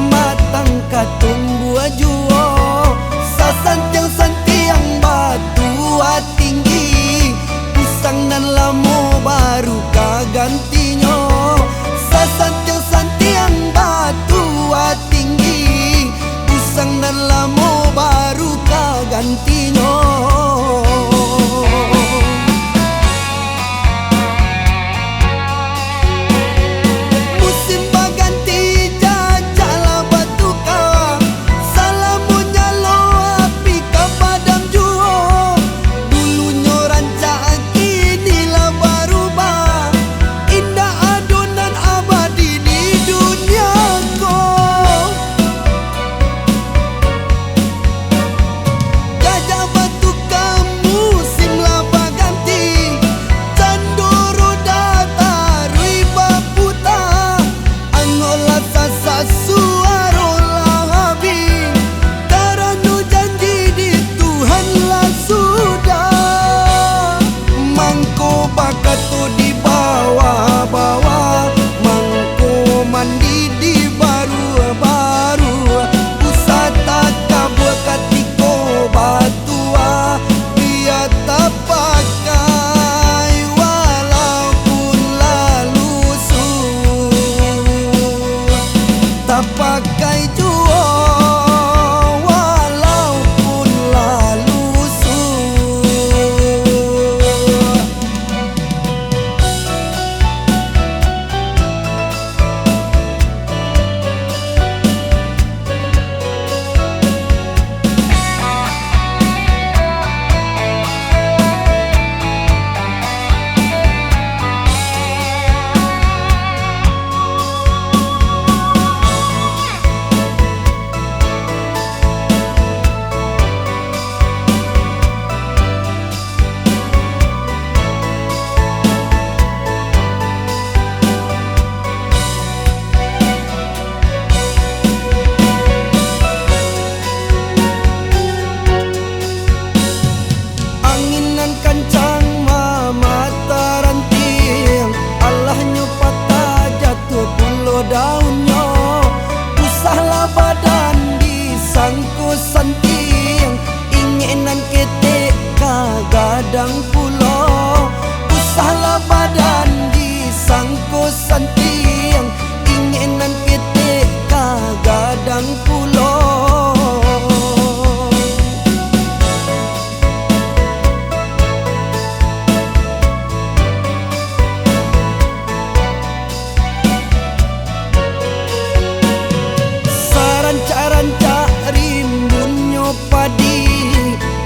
pamatang katumbuh juo sasantiang santiang batu tinggi pusang nan lamo baru kagantinyo sasantiang santiang batu tinggi pusang nan lamo baru kagantinyo. Pakai juo walaupun lalu daunnya usahlah badan disangku santing inginan ketek kagadang pulau usahlah badan disangku santing inginan ketek kagadang pulau. Rancak rimbunnya padi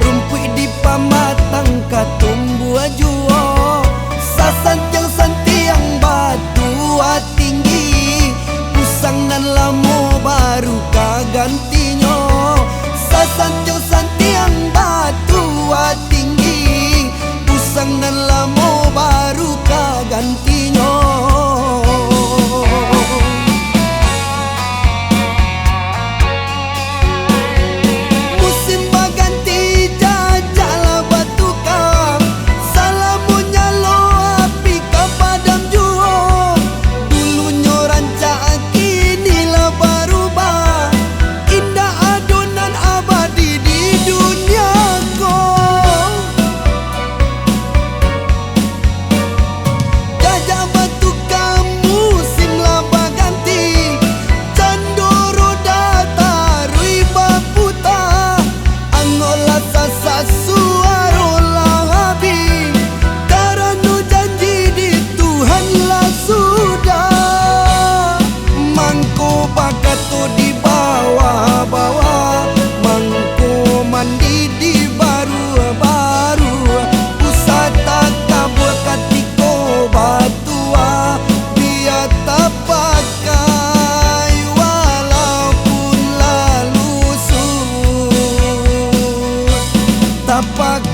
rumput di pamatang katumbuh juo sasantiang santiang batu tinggi pusang nan lamo baru kagantinyo sasantiang santiang batu tinggi pusang nan lamo baru kagantinyo. Pakai